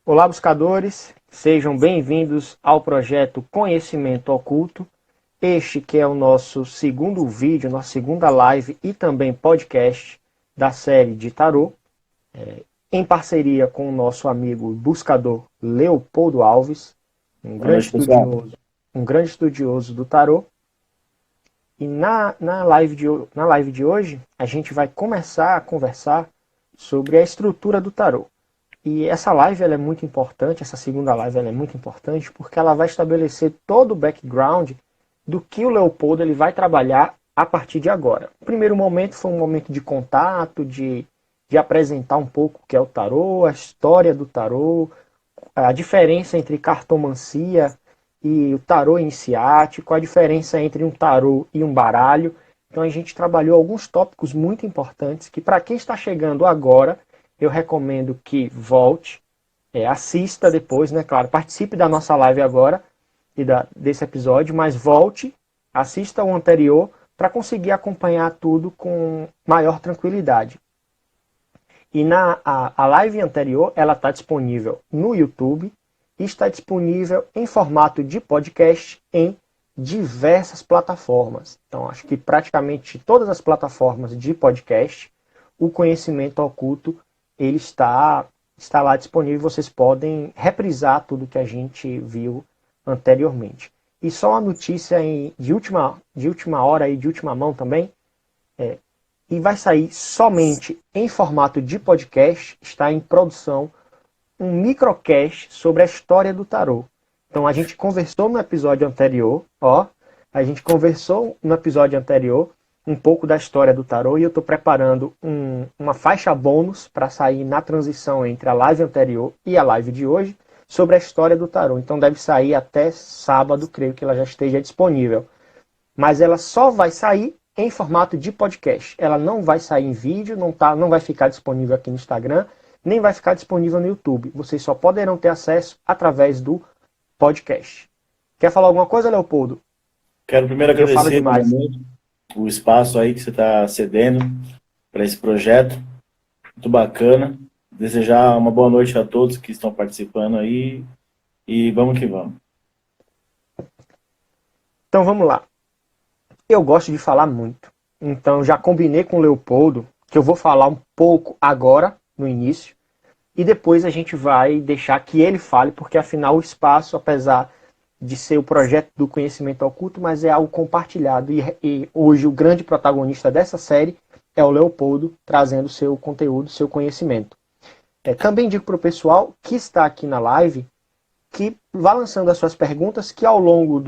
Olá, buscadores, sejam bem-vindos ao projeto Conhecimento Oculto. Este que é o nosso segundo vídeo, nossa segunda live e também podcast da série de tarô, em parceria com o nosso amigo buscador Leopoldo Alves, Boa noite, pessoal. um grande estudioso do tarô. E na live de hoje, a gente vai começar a conversar sobre a estrutura do tarô. E essa live ela é muito importante, essa segunda live ela é muito importante, porque ela vai estabelecer todo o background do que o Leopoldo ele vai trabalhar a partir de agora. O primeiro momento foi um momento de contato, de apresentar um pouco o que é o tarô, a história do tarô, a diferença entre cartomancia e o tarô iniciático, a diferença entre um tarô e um baralho. Então a gente trabalhou alguns tópicos muito importantes que para quem está chegando agora, eu recomendo que volte, assista depois, né? Claro, participe da nossa live agora e desse episódio, mas volte, assista o anterior para conseguir acompanhar tudo com maior tranquilidade. E a live anterior, ela está disponível no YouTube e está disponível em formato de podcast em diversas plataformas. Então, acho que praticamente todas as plataformas de podcast, o Conhecimento Oculto, ele está lá disponível. Vocês podem reprisar tudo que a gente viu anteriormente. E só uma notícia de última hora e de última mão também, e vai sair somente em formato de podcast, está em produção um microcast sobre a história do tarô. Então a gente conversou no episódio anterior, um pouco da história do tarô e eu estou preparando uma faixa bônus para sair na transição entre a live anterior e a live de hoje sobre a história do tarô. Então deve sair até sábado, creio que ela já esteja disponível. Mas ela só vai sair em formato de podcast. Ela não vai sair em vídeo, não vai ficar disponível aqui no Instagram, nem vai ficar disponível no YouTube. Vocês só poderão ter acesso através do podcast. Quer falar alguma coisa, Leopoldo? Quero primeiro Eu falo agradecer demais. novamente o espaço aí que você está cedendo para esse projeto. Muito bacana. Desejar uma boa noite a todos que estão participando aí e vamos que vamos. Então vamos lá. Eu gosto de falar muito. Então já combinei com o Leopoldo que eu vou falar um pouco agora, no início, e depois a gente vai deixar que ele fale, porque afinal o espaço, apesar de ser o projeto do Conhecimento Oculto, mas é algo compartilhado. E hoje o grande protagonista dessa série é o Leopoldo, trazendo seu conteúdo, seu conhecimento. Também digo para o pessoal que está aqui na live que vá lançando as suas perguntas, que ao longo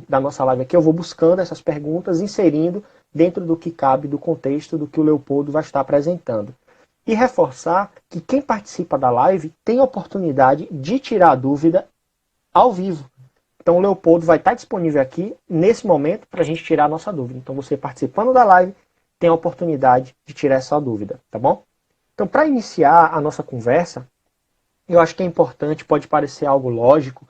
da nossa live aqui eu vou buscando essas perguntas, inserindo dentro do que cabe, do contexto do que o Leopoldo vai estar apresentando. E reforçar que quem participa da live tem a oportunidade de tirar a dúvida ao vivo. Então o Leopoldo vai estar disponível aqui, nesse momento, para a gente tirar a nossa dúvida. Então você participando da live tem a oportunidade de tirar essa dúvida, tá bom? Então para iniciar a nossa conversa, eu acho que é importante, pode parecer algo lógico,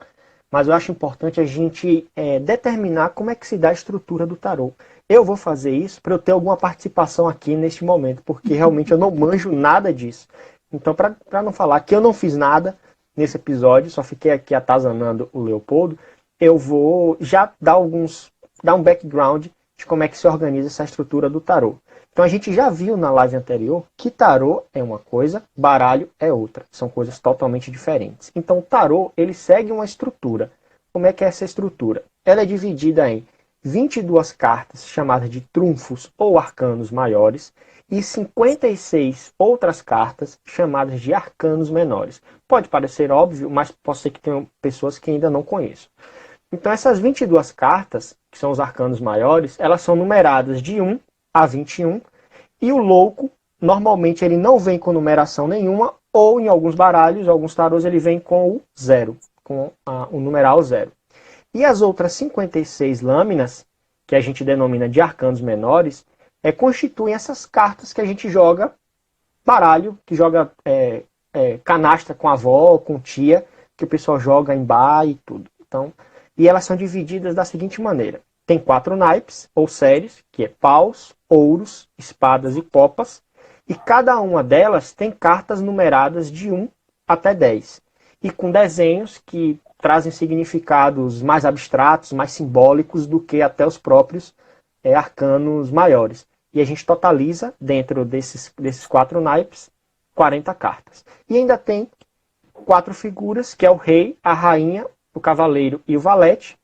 mas eu acho importante a gente determinar como é que se dá a estrutura do tarô. Eu vou fazer isso para eu ter alguma participação aqui neste momento, porque realmente eu não manjo nada disso. Então, para não falar que eu não fiz nada nesse episódio, só fiquei aqui atazanando o Leopoldo, eu vou já dar um background de como é que se organiza essa estrutura do tarô. Então a gente já viu na live anterior que tarô é uma coisa, baralho é outra. São coisas totalmente diferentes. Então o tarô, ele segue uma estrutura. Como é que é essa estrutura? Ela é dividida em 22 cartas chamadas de trunfos ou arcanos maiores e 56 outras cartas chamadas de arcanos menores. Pode parecer óbvio, mas pode ser que tenham pessoas que ainda não conheçam. Então essas 22 cartas, que são os arcanos maiores, elas são numeradas de 1 a 21, e o louco, normalmente ele não vem com numeração nenhuma, ou em alguns baralhos, alguns tarôs, ele vem com o 0, com o numeral 0. E as outras 56 lâminas, que a gente denomina de arcanos menores, constituem essas cartas que a gente joga baralho, que joga canastra com a avó, com tia, que o pessoal joga em bar e tudo. Então, e elas são divididas da seguinte maneira. Tem 4 naipes, ou séries, que é paus, ouros, espadas e copas, e cada uma delas tem cartas numeradas de 1 até 10. e com desenhos que trazem significados mais abstratos, mais simbólicos do que até os próprios arcanos maiores. E a gente totaliza, dentro desses 4 naipes, 40 cartas. E ainda tem 4 figuras, que é o rei, a rainha, o cavaleiro e o valete,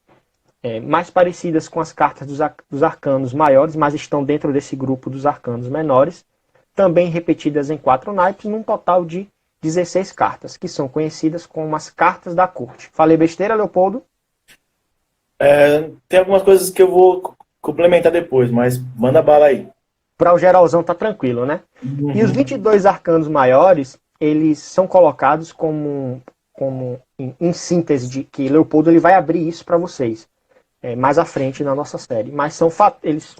mais parecidas com as cartas dos arcanos maiores, mas estão dentro desse grupo dos arcanos menores, também repetidas em 4 naipes, num total de 16 cartas, que são conhecidas como as cartas da corte. Falei besteira, Leopoldo? Tem algumas coisas que eu vou complementar depois, mas manda bala aí. Para o geralzão tá tranquilo, né? Uhum. E os 22 arcanos maiores, eles são colocados como em síntese, de que Leopoldo ele vai abrir isso para vocês mais à frente na nossa série. Mas são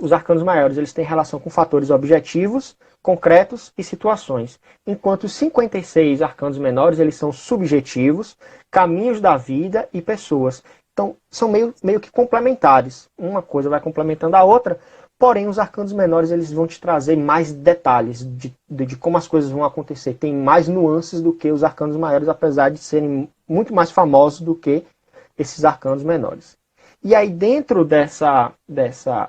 os arcanos maiores, eles têm relação com fatores objetivos, concretos e situações. Enquanto os 56 arcanos menores, eles são subjetivos, caminhos da vida e pessoas. Então, são meio que complementares. Uma coisa vai complementando a outra, porém, os arcanos menores eles vão te trazer mais detalhes de como as coisas vão acontecer. Tem mais nuances do que os arcanos maiores, apesar de serem muito mais famosos do que esses arcanos menores. E aí, dentro dessa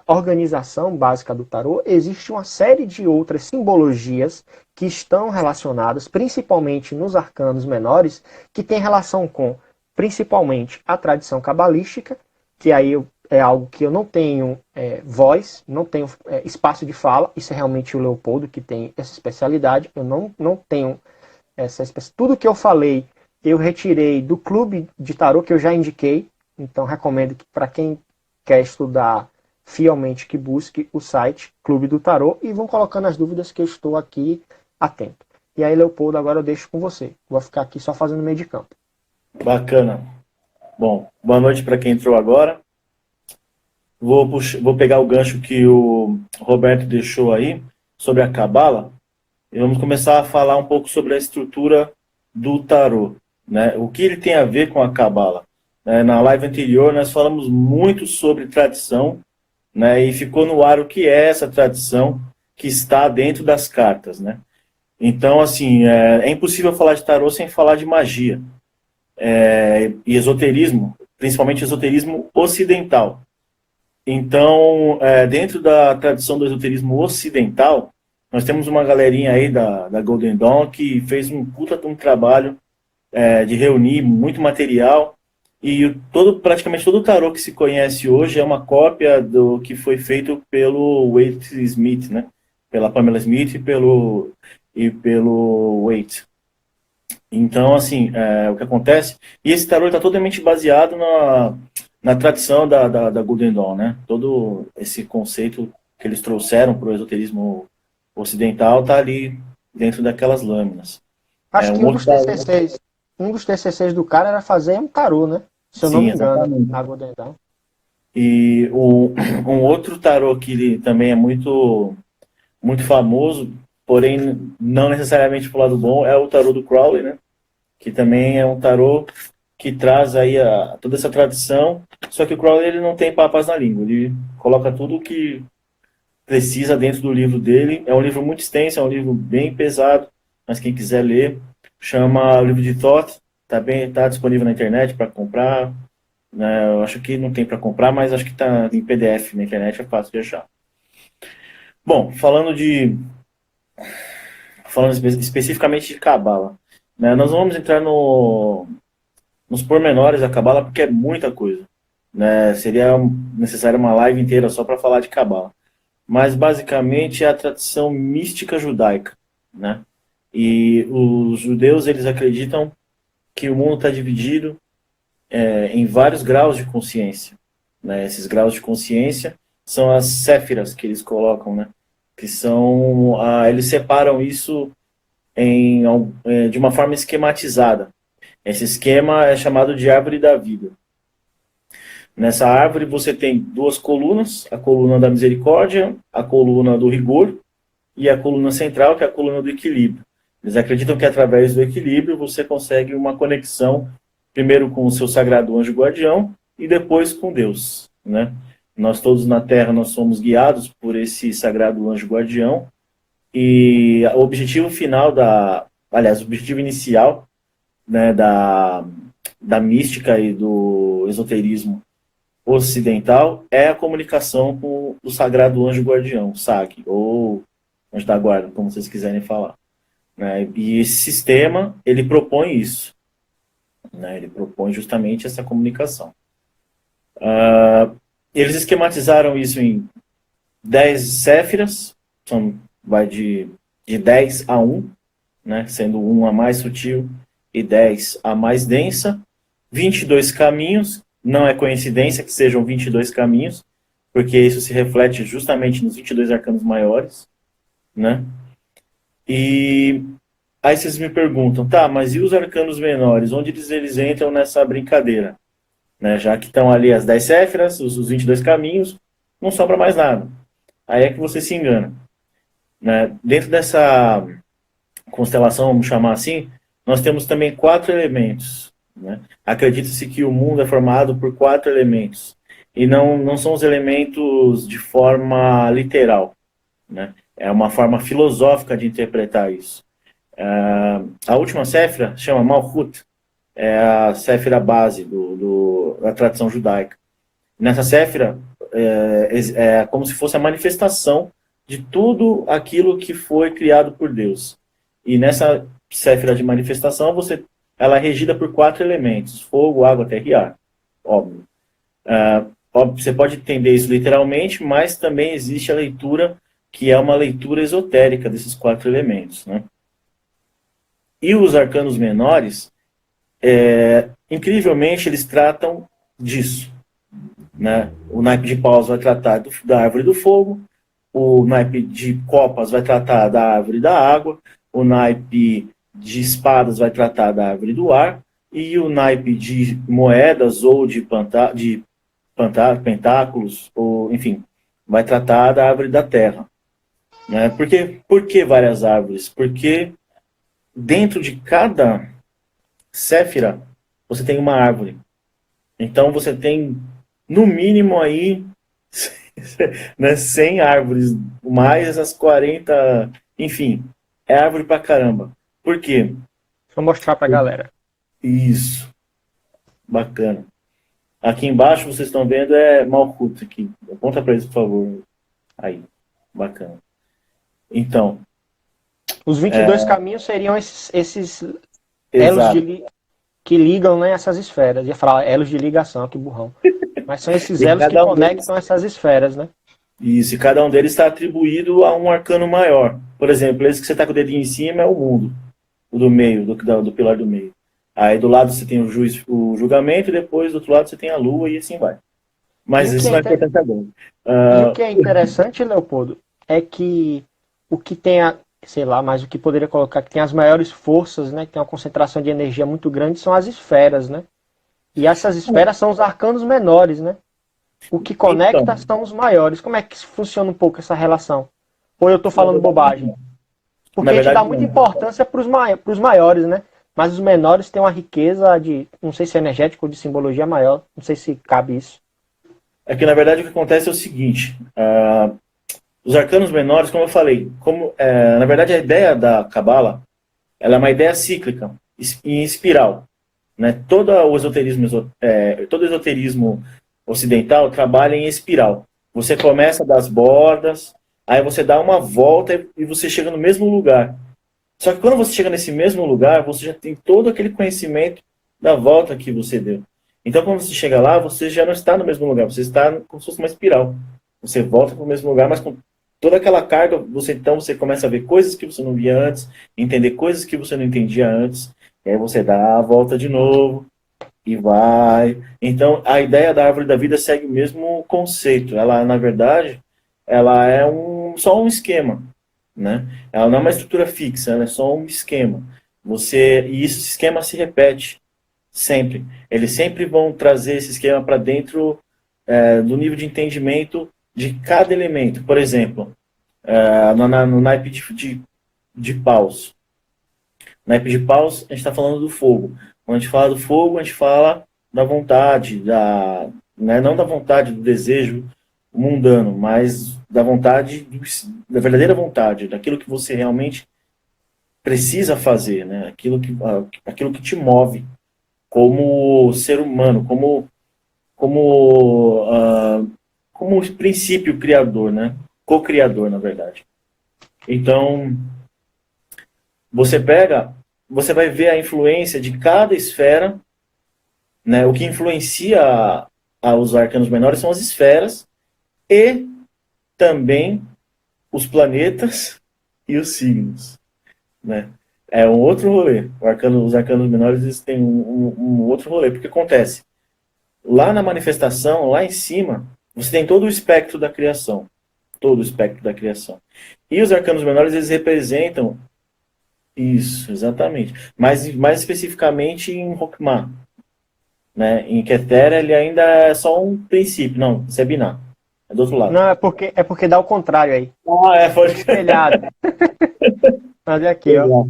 organização básica do tarô, existe uma série de outras simbologias que estão relacionadas, principalmente nos arcanos menores, que tem relação com, principalmente, a tradição cabalística, que aí é algo que eu não tenho voz, não tenho espaço de fala. Isso é realmente o Leopoldo que tem essa especialidade. Eu não tenho essa especialidade. Tudo que eu falei, eu retirei do clube de tarô que eu já indiquei. Então, recomendo que para quem quer estudar fielmente, que busque o site Clube do Tarô e vão colocando as dúvidas que eu estou aqui atento. E aí, Leopoldo, agora eu deixo com você. Vou ficar aqui só fazendo meio de campo. Bacana. Bom, boa noite para quem entrou agora. Vou pegar o gancho que o Roberto deixou aí sobre a Cabala e vamos começar a falar um pouco sobre a estrutura do tarô, né? O que ele tem a ver com a Cabala. Na live anterior nós falamos muito sobre tradição, né? E ficou no ar o que é essa tradição que está dentro das cartas, né? Então, assim, é impossível falar de tarô sem falar de magia e esoterismo, principalmente esoterismo ocidental. Então, dentro da tradição do esoterismo ocidental, nós temos uma galerinha aí da Golden Dawn que fez um puta de um trabalho de reunir muito material, e praticamente todo o tarô que se conhece hoje é uma cópia do que foi feito pelo Waite Smith, né? Pela Pamela Smith e pelo Waite. Então, assim, o que acontece... E esse tarô está totalmente baseado na tradição da Golden Dawn, né? Todo esse conceito que eles trouxeram para o esoterismo ocidental está ali dentro daquelas lâminas. Acho que um dos TCCs do cara era fazer um tarô, né? Se eu não me engano, na Golden Dawn. E um outro tarô que ele também é muito, muito famoso, porém não necessariamente pro lado bom, é o tarô do Crowley, né? Que também é um tarô que traz aí toda essa tradição, só que o Crowley ele não tem papas na língua, ele coloca tudo o que precisa dentro do livro dele. É um livro muito extenso, é um livro bem pesado, mas quem quiser ler, chama o livro de Thoth, tá disponível na internet para comprar, né? Eu acho que não tem para comprar, mas acho que está em PDF na internet, é fácil de achar. Bom, falando especificamente de Cabala, né? Nós vamos entrar nos pormenores da Cabala, porque é muita coisa, né? Seria necessária uma live inteira só para falar de Cabala. Mas basicamente é a tradição mística judaica, né? E os judeus eles acreditam que o mundo está dividido em vários graus de consciência, né? Esses graus de consciência são as séfiras que eles colocam, né? Que são eles separam isso de uma forma esquematizada. Esse esquema é chamado de árvore da vida. Nessa árvore você tem 2 colunas, a coluna da misericórdia, a coluna do rigor e a coluna central, que é a coluna do equilíbrio. Eles acreditam que através do equilíbrio você consegue uma conexão, primeiro com o seu sagrado anjo guardião e depois com Deus, né? Nós todos na Terra nós somos guiados por esse sagrado anjo guardião, e o objetivo final o objetivo inicial né, da mística e do esoterismo ocidental é a comunicação com o sagrado anjo guardião, SAG, ou anjo da guarda, como vocês quiserem falar. Né? E esse sistema, ele propõe isso. Né? Ele propõe justamente essa comunicação. Eles esquematizaram isso em 10 séfiras, vai de 10 a 1, né? Sendo 1 a mais sutil e 10 a mais densa. 22 caminhos, não é coincidência que sejam 22 caminhos, porque isso se reflete justamente nos 22 arcanos maiores, né? E aí vocês me perguntam, tá, mas e os arcanos menores? Onde eles entram nessa brincadeira? Né? Já que estão ali as 10 séfiras, os 22 caminhos, não sobra mais nada. Aí é que você se engana. Né? Dentro dessa constelação, vamos chamar assim, nós temos também 4 elementos. Né? Acredita-se que o mundo é formado por 4 elementos. E não são os elementos de forma literal. Né? É uma forma filosófica de interpretar isso. A última séfira chama Malchut, é a séfira base da tradição judaica. Nessa séfira, é como se fosse a manifestação de tudo aquilo que foi criado por Deus. E nessa séfira de manifestação, ela é regida por 4 elementos: fogo, água, terra e ar. Óbvio. Você pode entender isso literalmente, mas também existe a leitura que é uma leitura esotérica desses 4 elementos. Né? E os arcanos menores, incrivelmente, eles tratam disso. Né? O naipe de paus vai tratar da árvore do fogo, o naipe de copas vai tratar da árvore da água, o naipe de espadas vai tratar da árvore do ar, e o naipe de moedas ou de pentáculos, ou, enfim, vai tratar da árvore da terra. Né? Por que várias árvores? Porque dentro de cada séfira você tem uma árvore. Então você tem, no mínimo, aí né, 100 árvores, mais as 40, enfim, é árvore pra caramba. Por quê? Deixa eu mostrar pra galera. Isso. Bacana. Aqui embaixo, vocês estão vendo, é Malkuth aqui. Aponta para eles, por favor. Aí. Bacana. Então. Os 22 caminhos seriam esses elos que ligam, né, essas esferas. Ia falar elos de ligação, que burrão. Mas são esses elos que conectam essas esferas, né? Isso, e cada um deles está atribuído a um arcano maior. Por exemplo, esse que você está com o dedinho em cima é o mundo. O do meio, do pilar do meio. Aí do lado você tem o julgamento, e depois do outro lado você tem a lua, e assim vai. Mas isso não é importante agora. E o que é interessante, Leopoldo, é que o que tem sei lá, mas o que poderia colocar que tem as maiores forças, né, que tem uma concentração de energia muito grande, são as esferas, né? E essas esferas são os arcanos menores, né? O que conecta são os maiores. Como é que funciona um pouco essa relação? Ou eu estou falando bobagem? Porque a gente dá muita importância para os maiores, né? Mas os menores têm uma riqueza de, não sei se é energética ou de simbologia maior. Não sei se cabe isso. É que, na verdade, o que acontece é o seguinte. Os arcanos menores, como eu falei, na verdade, a ideia da Cabala, ela é uma ideia cíclica, em espiral. Né? Todo o esoterismo ocidental trabalha em espiral. Você começa das bordas, aí você dá uma volta e você chega no mesmo lugar. Só que quando você chega nesse mesmo lugar, você já tem todo aquele conhecimento da volta que você deu. Então, quando você chega lá, você já não está no mesmo lugar, você está como se fosse uma espiral. Você volta para o mesmo lugar, mas com toda aquela carga, você começa a ver coisas que você não via antes, entender coisas que você não entendia antes, e aí você dá a volta de novo, e vai. Então, a ideia da árvore da vida segue o mesmo conceito. Ela, na verdade, ela é só um esquema. Né? Ela não é uma estrutura fixa, ela é só um esquema. E esse esquema se repete sempre. Eles sempre vão trazer esse esquema para dentro do nível de entendimento de cada elemento. Por exemplo, no naipe de paus. No naipe de paus, a gente está falando do fogo. Quando a gente fala do fogo, a gente fala da vontade, né? Não da vontade, do desejo mundano, mas da vontade, da verdadeira vontade, daquilo que você realmente precisa fazer, né? Aquilo que te move como ser humano, como princípio criador, né? Co-criador, na verdade. Então, você vai ver a influência de cada esfera, né? O que influencia os arcanos menores são as esferas e também os planetas e os signos, né? É um outro rolê. Os arcanos menores eles têm um outro rolê, porque acontece lá na manifestação, lá em cima, você tem todo o espectro da criação, todo o espectro da criação. E os arcanos menores eles representam isso, exatamente. Mas mais especificamente em Rockmar, né? Em Ketera ele ainda é só um princípio, não, isso é Binah, é do outro lado. Não, é porque dá o contrário aí. Pode Espelhado. Fazer aqui, ó.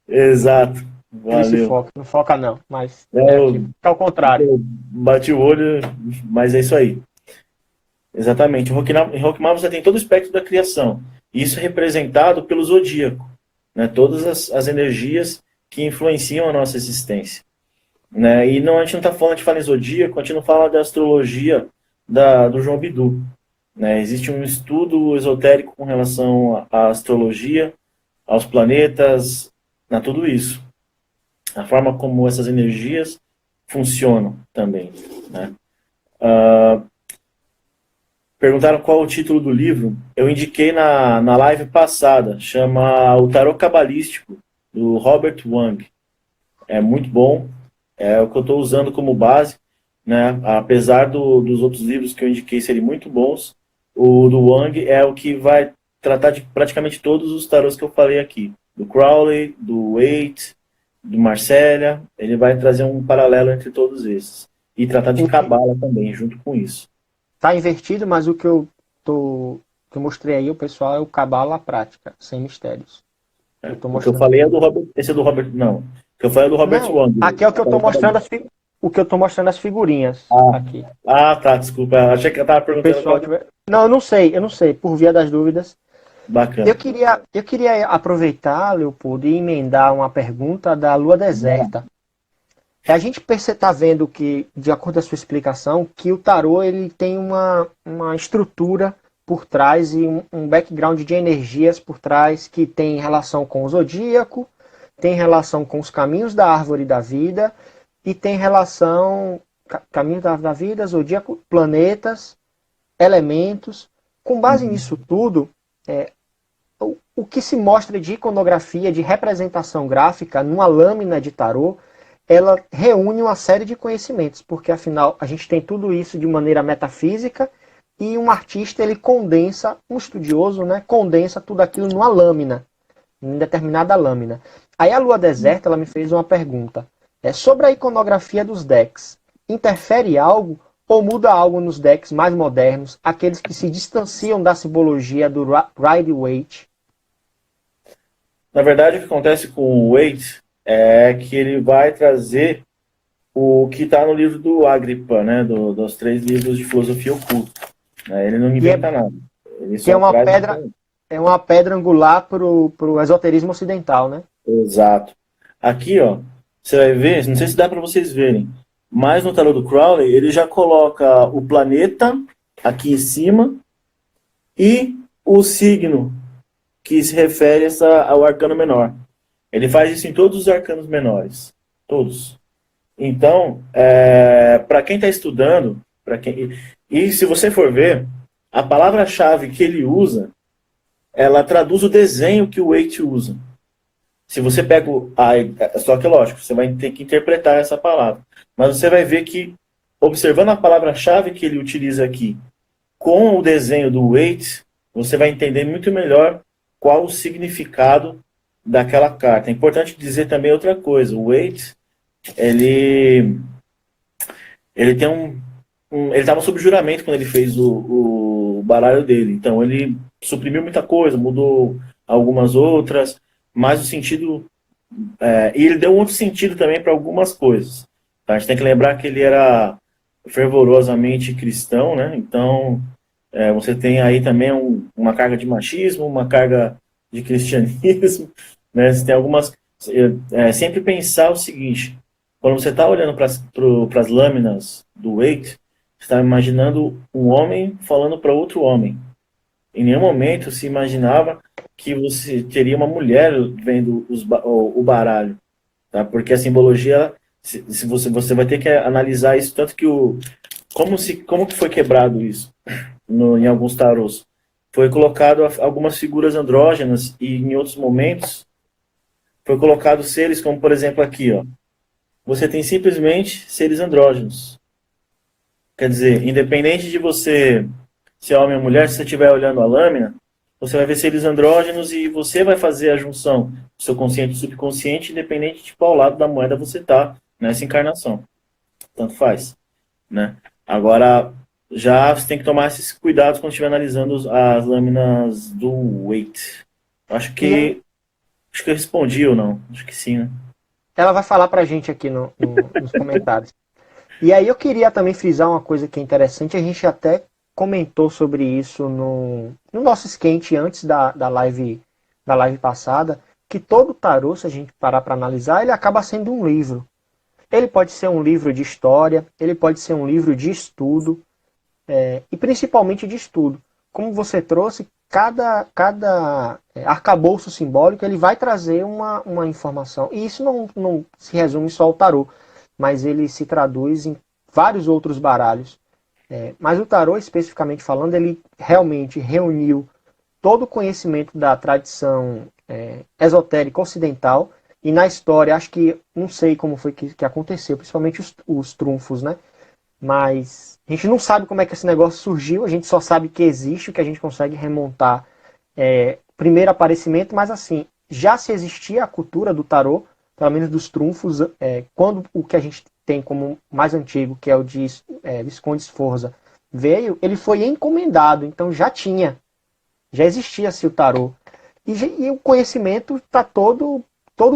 Exato. Ele se Valeu. foca. Não foca não, mas Eu, é o contrário. eu bati o olho, mas é isso aí. Exatamente. Em Rockmar você tem todo o espectro da criação. Isso é representado pelo zodíaco, né? Todas as energias que influenciam a nossa existência. Né? E não, a gente não está falando, a gente fala em zodíaco, a gente não fala da astrologia do João Bidu. Né? Existe um estudo esotérico com relação à astrologia, aos planetas, a tudo isso. A forma como essas energias funcionam também. Né? Perguntaram qual o título do livro. Eu indiquei na live passada. Chama O Tarot Cabalístico, do Robert Wang. É muito bom. É o que eu estou usando como base. Né? Apesar dos outros livros que eu indiquei serem muito bons, o do Wang é o que vai tratar de praticamente todos os tarôs que eu falei aqui. Do Crowley, do Waite, do Marcella. Ele vai trazer um paralelo entre todos esses. E tratar de Cabala também, junto com isso. Tá invertido, mas o que eu mostrei aí, o pessoal, é o Cabala prática, sem mistérios. O que eu falei é do Robert. Esse é do Robert. Não. O que eu falei é do Robert Wang. Aqui é o que eu estou mostrando o que eu estou mostrando as figurinhas aqui. Tá, desculpa. Achei que eu estava perguntando. Não, eu não sei, por via das dúvidas. Bacana. Eu queria aproveitar, Leopoldo, e emendar uma pergunta da Lua Deserta. A gente está vendo que, de acordo com a sua explicação, que o tarô ele tem uma estrutura por trás e um background de energias por trás que tem relação com o zodíaco, tem relação com os caminhos da árvore da vida e tem relação caminho da árvore da vida, zodíaco, planetas, elementos. Com base nisso tudo, o que se mostra de iconografia, de representação gráfica numa lâmina de tarô, ela reúne uma série de conhecimentos, porque afinal a gente tem tudo isso de maneira metafísica e um artista ele condensa, um estudioso, né, condensa tudo aquilo numa lâmina, em determinada lâmina. Aí a Lua Deserta ela me fez uma pergunta, sobre a iconografia dos decks, interfere algo ou muda algo nos decks mais modernos, aqueles que se distanciam da simbologia do Rider-Waite? Na verdade, o que acontece com o Waite é que ele vai trazer o que está no livro do Agrippa, né, dos 3 livros de filosofia oculta. Ele não inventa nada. Ele que é uma pedra angular para o esoterismo ocidental, né? Exato. Aqui, ó, você vai ver, não sei se dá para vocês verem, mas no tarô do Crowley, ele já coloca o planeta aqui em cima e o signo que se refere ao arcano menor. Ele faz isso em todos os arcanos menores. Todos. Então, para quem está estudando, e se você for ver, a palavra-chave que ele usa, ela traduz o desenho que o Waite usa. Se você pega só que lógico, você vai ter que interpretar essa palavra. Mas você vai ver que, observando a palavra-chave que ele utiliza aqui, com o desenho do Waite, você vai entender muito melhor qual o significado daquela carta. É importante dizer também outra coisa. O Waite, ele tem ele estava sob juramento quando ele fez o baralho dele. Então ele suprimiu muita coisa, mudou algumas outras, mas o sentido... e ele deu um outro sentido também para algumas coisas. Tá? A gente tem que lembrar que ele era fervorosamente cristão, né? Então você tem aí também uma carga de machismo, uma carga de cristianismo, né? Você tem algumas... sempre pensar o seguinte, quando você está olhando para as lâminas do Waite, você está imaginando um homem falando para outro homem. Em nenhum momento se imaginava que você teria uma mulher vendo o baralho, tá? Porque a simbologia, se você vai ter que analisar isso, tanto que como que foi quebrado isso em alguns tarôs? Foi colocado algumas figuras andrógenas e em outros momentos foi colocado seres como, por exemplo, aqui, ó. Você tem simplesmente seres andrógenos. Quer dizer, independente de você ser homem ou mulher, se você estiver olhando a lâmina, você vai ver seres andrógenos e você vai fazer a junção do seu consciente e subconsciente, independente de qual lado da moeda você está nessa encarnação. Tanto faz, né? Agora, já você tem que tomar esses cuidados quando estiver analisando as lâminas do Waite. Acho E aí, que acho que eu respondi ou não. Acho que sim, né? ela vai falar pra gente aqui nos comentários. E aí eu queria também frisar uma coisa que é interessante, a gente até comentou sobre isso no nosso esquente antes da live passada, que todo tarô, se a gente parar para analisar, ele acaba sendo um livro. Ele pode ser um livro de história, ele pode ser um livro de estudo, e principalmente de estudo. Como você trouxe, cada arcabouço simbólico ele vai trazer uma informação. E isso não se resume só ao tarô, mas ele se traduz em vários outros baralhos. Mas o tarô, especificamente falando, ele realmente reuniu todo o conhecimento da tradição esotérica ocidental. E na história, acho que, não sei como foi que aconteceu, principalmente os trunfos, né? Mas a gente não sabe como é que esse negócio surgiu, a gente só sabe que existe, que a gente consegue remontar primeiro aparecimento, mas assim, já se existia a cultura do tarô, pelo menos dos trunfos, quando o que a gente tem como mais antigo, que é o de Visconde Sforza, veio, ele foi encomendado, então já existia-se o tarô. E o conhecimento está todo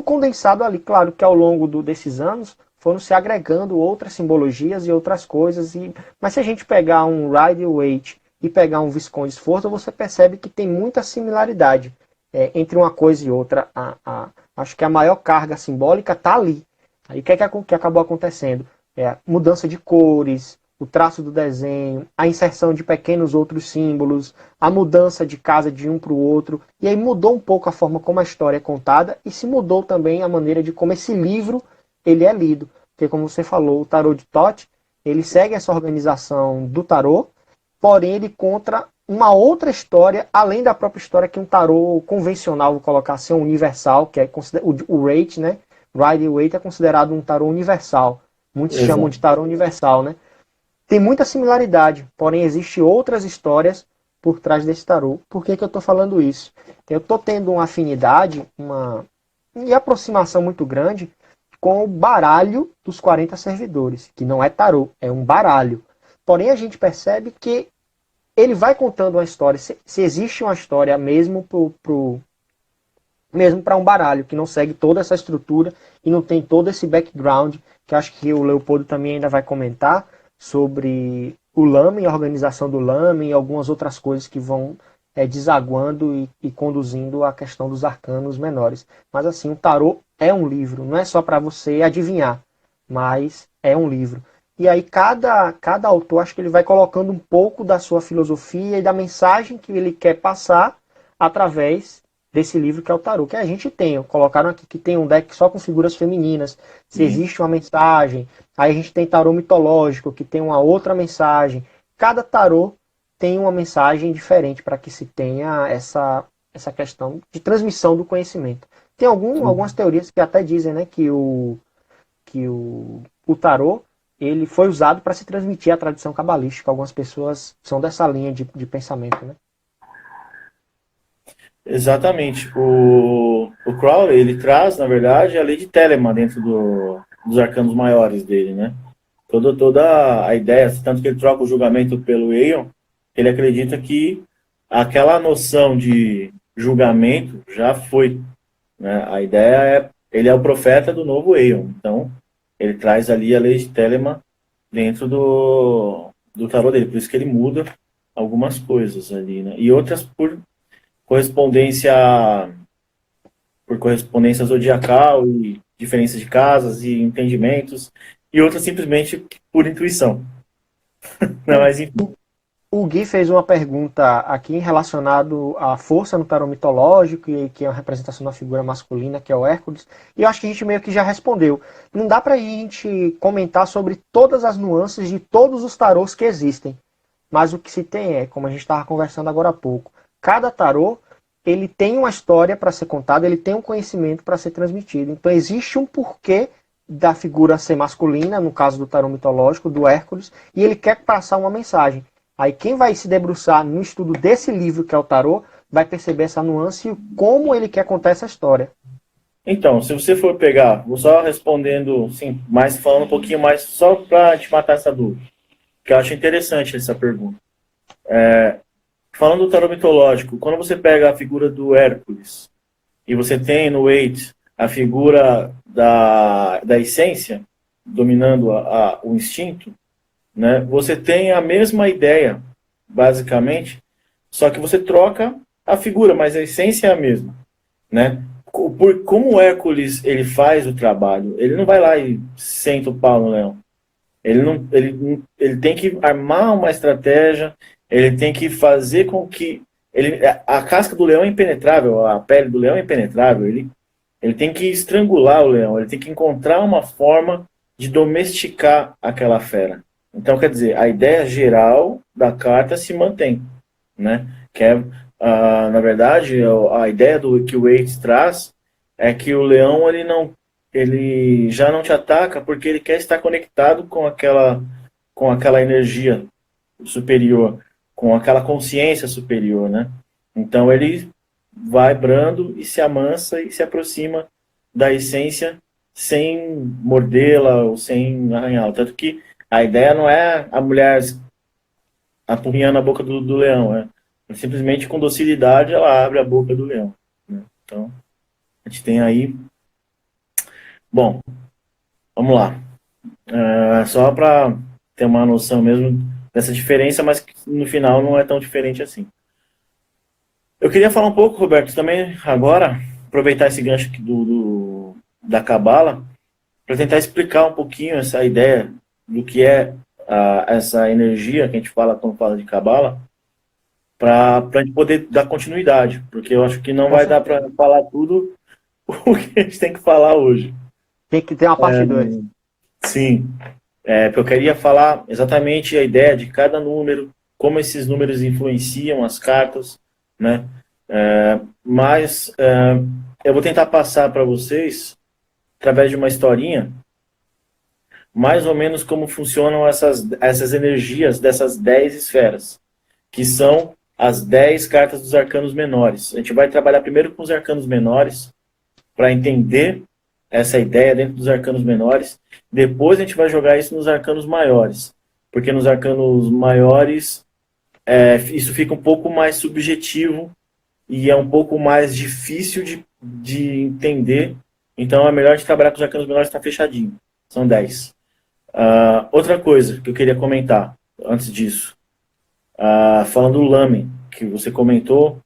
condensado ali. Claro que ao longo desses anos foram se agregando outras simbologias e outras coisas. Mas se a gente pegar um Rider-Waite e pegar um Visconde Sforza, você percebe que tem muita similaridade entre uma coisa e outra. Acho que a maior carga simbólica está ali. Aí o que acabou acontecendo? Mudança de cores, o traço do desenho, a inserção de pequenos outros símbolos, a mudança de casa de um para o outro, e aí mudou um pouco a forma como a história é contada e se mudou também a maneira de como esse livro ele é lido. Porque como você falou, o tarô de Thoth, ele segue essa organização do tarô, porém ele conta uma outra história, além da própria história que um tarô convencional, vou colocar assim, universal, que é o Waite, né? Rider-Waite é considerado um tarô universal. Muitos chamam Exato. de tarô universal, né? Tem muita similaridade, porém existem outras histórias por trás desse tarô. Por que eu estou falando isso? Eu estou tendo uma afinidade, uma aproximação muito grande com o baralho dos 40 servidores, que não é tarô, é um baralho. Porém, a gente percebe que ele vai contando uma história, se existe uma história mesmo mesmo para um baralho, que não segue toda essa estrutura e não tem todo esse background, que eu acho que o Leopoldo também ainda vai comentar, sobre o Lamen, a organização do Lamen e algumas outras coisas que vão desaguando e conduzindo à questão dos arcanos menores. Mas assim, o tarô é um livro, não é só para você adivinhar, mas é um livro. E aí cada autor, acho que ele vai colocando um pouco da sua filosofia e da mensagem que ele quer passar através desse livro que é o tarô, que a gente tem. Colocaram aqui que tem um deck só com figuras femininas, se existe uma mensagem. Aí a gente tem tarô mitológico, que tem uma outra mensagem. Cada tarô tem uma mensagem diferente para que se tenha essa questão de transmissão do conhecimento. Tem algumas teorias que até dizem, né, que o tarô ele foi usado para se transmitir a tradição cabalística. Algumas pessoas são dessa linha de pensamento, né? Exatamente. O Crowley, ele traz, na verdade, a lei de Telemann dentro dos arcanos maiores dele, né? Toda a ideia, tanto que ele troca o julgamento pelo Aeon, ele acredita que aquela noção de julgamento já foi, né? A ideia é, ele é o profeta do novo Aeon, então ele traz ali a lei de Telemann dentro do tarô dele, por isso que ele muda algumas coisas ali, né? E outras por correspondência por correspondência zodiacal e diferença de casas e entendimentos, e outras simplesmente por intuição. Não, mas enfim. O Gui fez uma pergunta aqui relacionado à força no tarô mitológico, e que é a representação da figura masculina, que é o Hércules, e eu acho que a gente meio que já respondeu. Não dá pra gente comentar sobre todas as nuances de todos os tarôs que existem, mas o que se tem é, como a gente estava conversando agora há pouco, cada tarô ele tem uma história para ser contada, ele tem um conhecimento para ser transmitido. Então existe um porquê da figura ser masculina, no caso do tarô mitológico, do Hércules, e ele quer passar uma mensagem. Aí quem vai se debruçar no estudo desse livro, que é o tarô, vai perceber essa nuance e como ele quer contar essa história. Então, se você for pegar, vou só respondendo, sim, mas falando um pouquinho mais, só para te matar essa dúvida, que eu acho interessante essa pergunta. Falando do tarô mitológico, quando você pega a figura do Hércules, e você tem no Waite a figura da essência, dominando o instinto, né? Você tem a mesma ideia, basicamente, só que você troca a figura, mas a essência é a mesma, né? Como o Hércules ele faz o trabalho, ele não vai lá e senta o pau no leão. Ele tem que armar uma estratégia, ele tem que fazer com que a casca do leão é impenetrável, a pele do leão é impenetrável, ele tem que estrangular o leão, ele tem que encontrar uma forma de domesticar aquela fera. Então, quer dizer, a ideia geral da carta se mantém, né? Que é, na verdade, a ideia que o Waite traz é que o leão ele já não te ataca porque ele quer estar conectado com aquela energia superior, com aquela consciência superior, né? Então ele vai brando e se amansa e se aproxima da essência sem mordê-la ou sem arranhá-la. Tanto que a ideia não é a mulher apurrinhando a boca do leão, né? Simplesmente com docilidade ela abre a boca do leão, né? Então, a gente tem aí... Bom, vamos lá. Só para ter uma noção mesmo dessa diferença, mas que no final não é tão diferente assim. Eu queria falar um pouco, Roberto, também agora, aproveitar esse gancho aqui da Cabala, para tentar explicar um pouquinho essa ideia do que é essa energia que a gente fala quando fala de Cabala, para a gente poder dar continuidade, porque eu acho que não vai dar para falar tudo o que a gente tem que falar hoje. Tem que ter uma parte 2. Sim, porque eu queria falar exatamente a ideia de cada número, como esses números influenciam as cartas, né? Mas eu vou tentar passar para vocês, através de uma historinha, mais ou menos como funcionam essas energias dessas 10 esferas, que são as 10 cartas dos arcanos menores. A gente vai trabalhar primeiro com os arcanos menores, para entender essa ideia dentro dos arcanos menores. Depois a gente vai jogar isso nos arcanos maiores, porque nos arcanos maiores isso fica um pouco mais subjetivo e é um pouco mais difícil de entender. Então é melhor a gente trabalhar com os arcanos menores, está fechadinho. São 10. Outra coisa que eu queria comentar antes disso, falando do Lamen, que você comentou.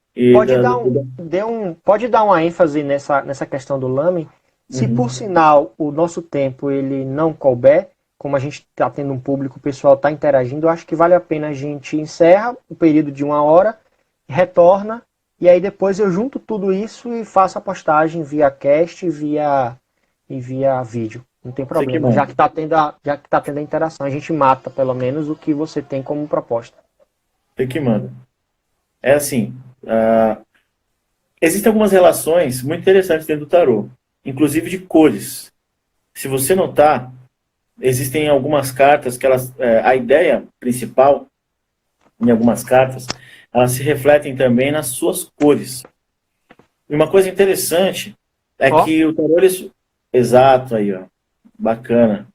Pode dar uma ênfase nessa questão do Lamen. Se por sinal o nosso tempo ele não couber, como a gente está tendo um público, o pessoal está interagindo, eu acho que vale a pena a gente encerra o período de 1 hora, retorna, e aí depois eu junto tudo isso e faço a postagem via cast e via vídeo. Não tem problema, já que está tendo a interação, a gente mata pelo menos o que você tem como proposta. Você que manda. É assim, existem algumas relações muito interessantes dentro do tarô, inclusive de cores. Se você notar, existem algumas cartas que a ideia principal em algumas cartas, elas se refletem também nas suas cores. E uma coisa interessante é que o tarô... Exato, aí, ó. Bacana.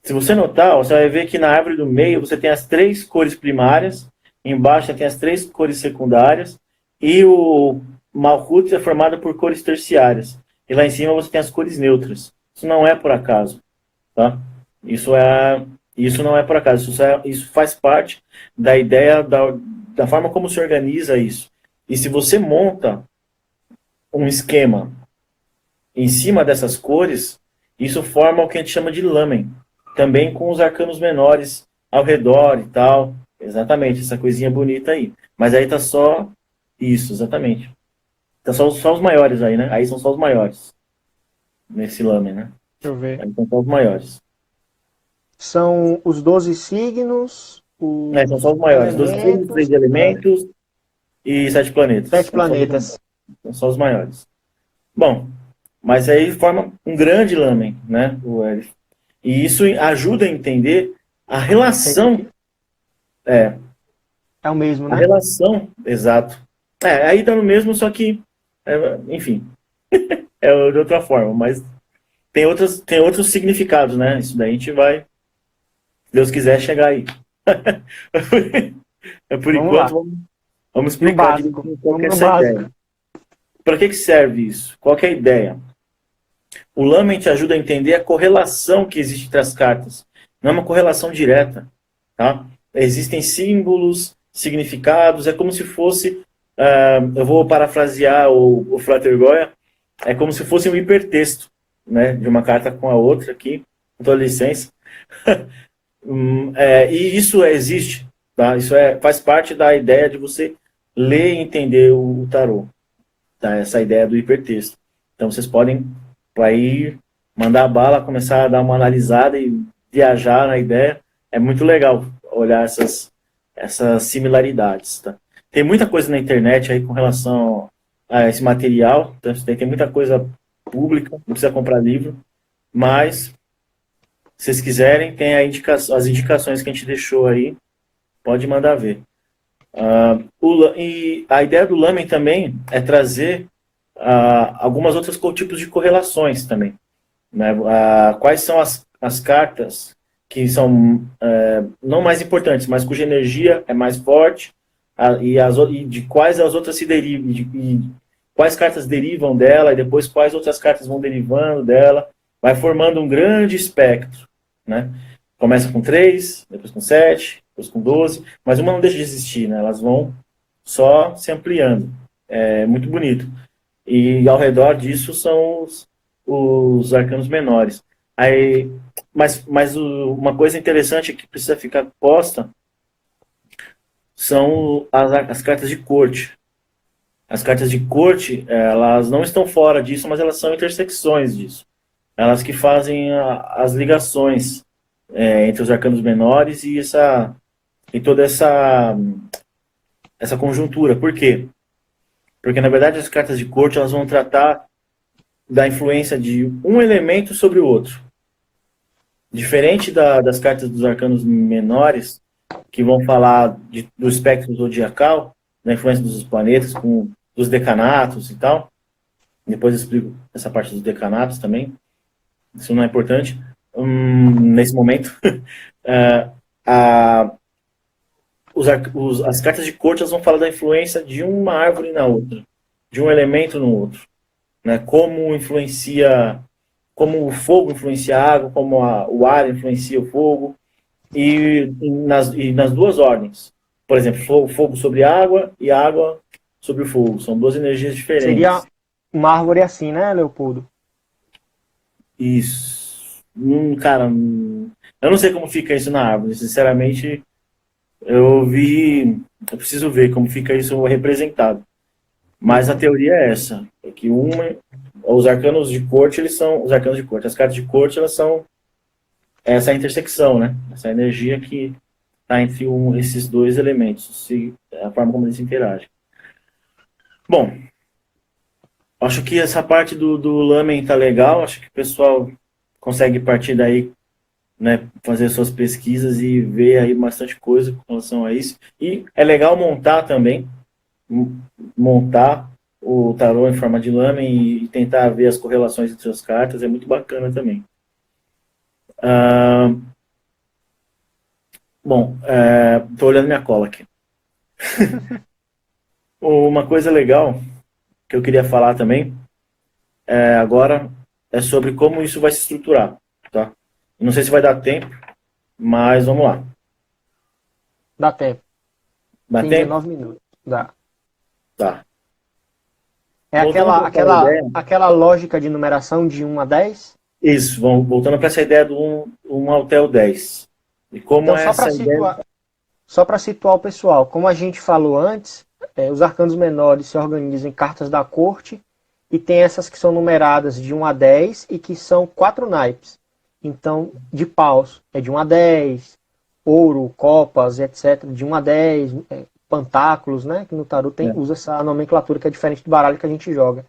Se você notar, você vai ver que na árvore do meio você tem as 3 cores primárias, embaixo você tem as 3 cores secundárias, e o Malkuth é formado por cores terciárias. E lá em cima você tem as cores neutras. Isso não é por acaso, tá? Isso não é por acaso. Isso faz parte da ideia da forma como se organiza isso. E se você monta um esquema em cima dessas cores, isso forma o que a gente chama de lamen. Também com os arcanos menores ao redor e tal. Exatamente, essa coisinha bonita aí. Mas aí tá só isso, exatamente. Tá só os maiores aí, né? Aí são só os maiores. Nesse lamen, né? Deixa eu ver. Aí são só os maiores. São os 12 signos, São só os os maiores. 12 signos, elementos, 3 elementos e 7 planetas. 7 planetas. São só os maiores. Bom, mas aí forma um grande lamen, né? O Elif. E isso ajuda a entender a relação. É, É o mesmo, a né? relação, exato. Aí dá no mesmo, só que, enfim, é de outra forma, mas tem outros significados, né? Isso daí a gente vai, se Deus quiser, chegar aí. Por Vamos enquanto, lá. vamos No explicar básico. direitinho qual que Vamos é no essa básico. ideia. Para que serve isso? Qual que é a ideia? O lamen te ajuda a entender a correlação que existe entre as cartas. Não é uma correlação direta, tá? Existem símbolos, significados, é como se fosse, eu vou parafrasear o Frater Goya, é como se fosse um hipertexto, né, de uma carta com a outra aqui, com toda licença. E isso existe, tá? Isso faz parte da ideia de você ler e entender o tarô, tá? Essa ideia do hipertexto. Então vocês podem aí mandar a bala, começar a dar uma analisada e viajar na ideia. É muito legal olhar essas similaridades, tá? Tem muita coisa na internet aí com relação a esse material, então, tem muita coisa pública, não precisa comprar livro, mas se vocês quiserem, tem as indicações que a gente deixou aí, pode mandar ver. E a ideia do Lamen também é trazer algumas outros tipos de correlações também. Né? Quais são as cartas que são não mais importantes, mas cuja energia é mais forte, e de quais as outras se derivam, e quais cartas derivam dela, e depois quais outras cartas vão derivando dela, vai formando um grande espectro. Né? Começa com 3, depois com 7, depois com 12, mas uma não deixa de existir, né? Elas vão só se ampliando. É muito bonito. E ao redor disso são os arcanos menores. Aí, mas uma coisa interessante que precisa ficar posta são as cartas de corte. As cartas de corte, elas não estão fora disso, mas elas são intersecções disso. Elas que fazem as ligações entre os arcanos menores e toda essa conjuntura. Por quê? Porque, na verdade, as cartas de corte elas vão tratar da influência de um elemento sobre o outro. Diferente das cartas dos arcanos menores, que vão falar do espectro zodiacal, da influência dos planetas, dos decanatos e tal. Depois eu explico essa parte dos decanatos também. Isso não é importante nesse momento. As cartas de corte elas vão falar da influência de uma árvore na outra, de um elemento no outro. Né? Como o fogo influencia a água, como o ar influencia o fogo, e nas duas ordens. Por exemplo, fogo sobre água e água sobre o fogo. São duas energias Seria diferentes. uma árvore assim, né, Leopoldo? Isso. Cara, eu não sei como fica isso na árvore. Sinceramente, eu preciso ver como fica isso representado. Mas a teoria é essa, é que os arcanos de corte, as cartas de corte, elas são essa intersecção, né? Essa energia que está entre esses dois elementos, a forma como eles interagem. Bom, acho que essa parte do Lamen tá legal, acho que o pessoal consegue partir daí, né, fazer suas pesquisas e ver aí bastante coisa com relação a isso. E é legal montar também, montar o tarô em forma de Lamen e tentar ver as correlações entre as cartas, é muito bacana também. Bom, estou olhando minha cola aqui. Uma coisa legal que eu queria falar também agora é sobre como isso vai se estruturar, tá? Não sei se vai dar tempo, mas vamos lá. Dá tempo. Dá Tem tempo? 19 minutos. Dá. Tá. É Voltando aquela, para aquela aquela, ideia, aquela lógica de numeração de 1 a 10. isso, vamos, voltando para essa ideia do 1 até o 10. E como Então, é essa ideia? só para situar o pessoal, como a gente falou antes, os arcanos menores se organizam em cartas da corte e tem essas que são numeradas de 1 a 10 e que são 4 naipes. Então, de paus é de 1 a 10, ouro, copas, etc., de 1 a 10, pantáculos, né? Que no tarô usa essa nomenclatura que é diferente do baralho que a gente joga.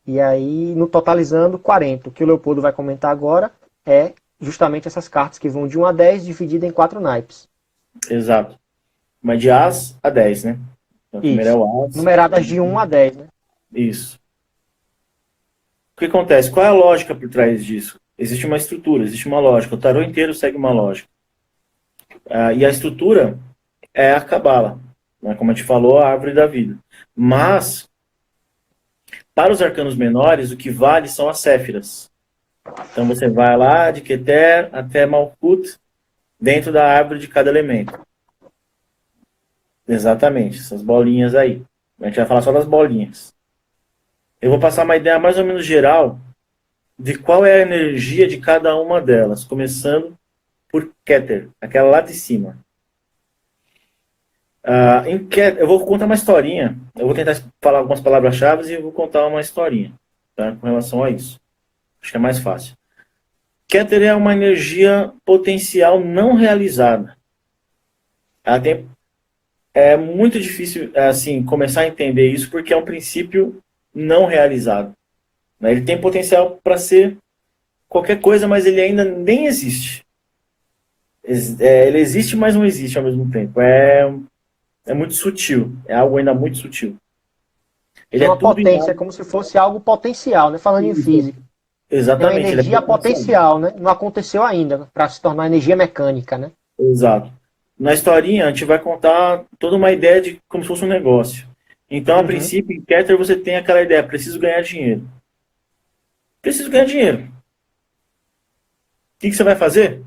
E aí, no totalizando, 40. O que o Leopoldo vai comentar agora é justamente essas cartas que vão de 1 a 10 dividida em 4 naipes. Exato. Mas de As a 10, né? Então, primeiro é Isso. o As. Numeradas de 1 a 10, né? Isso. O que acontece? Qual é a lógica por trás disso? Existe uma estrutura, existe uma lógica. O tarô inteiro segue uma lógica. E a estrutura é a Cabala, né? Como a gente falou, a árvore da vida. Mas, para os arcanos menores, o que vale são as Séfiras. Então você vai lá de Keter até Malkut, dentro da árvore de cada elemento. Exatamente, essas bolinhas aí. A gente vai falar só das bolinhas. Eu vou passar uma ideia mais ou menos geral de qual é a energia de cada uma delas, começando por Keter, aquela lá de cima. Em Keter, eu vou contar uma historinha, eu vou tentar falar algumas palavras-chave e eu vou contar uma historinha, tá, com relação a isso. Acho que é mais fácil. Keter é uma energia potencial não realizada. É muito difícil assim começar a entender isso porque é um princípio não realizado, né? Ele tem potencial para ser qualquer coisa, mas ele ainda nem existe. Ele existe, mas não existe ao mesmo tempo. É muito sutil. É algo ainda muito sutil. Ele É é uma tudo em potência, é algo. como se fosse algo potencial, né? Falando em física. É uma Exatamente, ele é energia potencial. potencial, né? Não aconteceu ainda para se tornar energia mecânica, né? Exato. Na historinha, a gente vai contar toda uma ideia de como se fosse um negócio. Então, a Uhum. princípio, em Keter, você tem aquela ideia: preciso ganhar dinheiro. Preciso ganhar dinheiro. O que você vai fazer?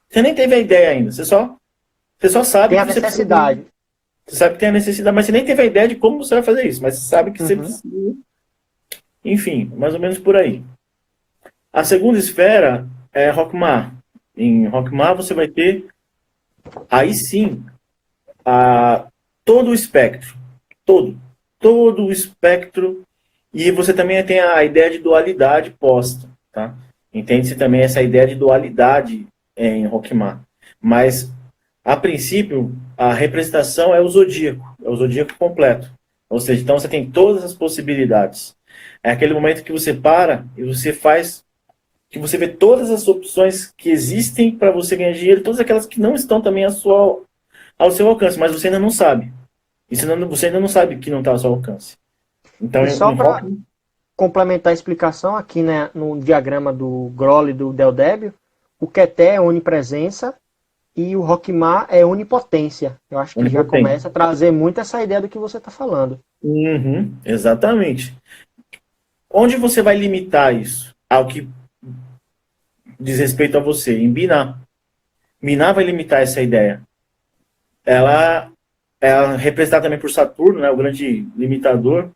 Você nem teve a ideia ainda. Você só sabe Tem que a você precisa ganhar. necessidade. Você sabe que tem a necessidade, mas você nem teve a ideia de como você vai fazer isso. Mas você sabe que você Uhum. precisa. Enfim, mais ou menos por aí. A segunda esfera é Rockmar. Em Rockmar você vai ter, aí sim, a, todo o espectro. Todo. Todo o espectro. E você também tem a ideia de dualidade posta. Tá? Entende-se também essa ideia de dualidade em Rockmar. Mas, a princípio, a representação é o zodíaco. É o zodíaco completo. Ou seja, então você tem todas as possibilidades. É aquele momento que você para e você faz, que você vê todas as opções que existem para você ganhar dinheiro, todas aquelas que não estão também ao seu alcance, mas você ainda não sabe. Você ainda não sabe que não está ao seu alcance. Então, E só em para rock, complementar a explicação, aqui, né, no diagrama do Groll e do Del Débio, o Keter é onipresença e o Rockmar é onipotência. Eu acho que já onipotente. começa a trazer muito essa ideia do que você está falando. Uhum, exatamente. Onde você vai limitar isso? Ao que diz respeito a você, em Binah. Binah vai limitar essa ideia. Ela é representada também por Saturno, né, o grande limitador,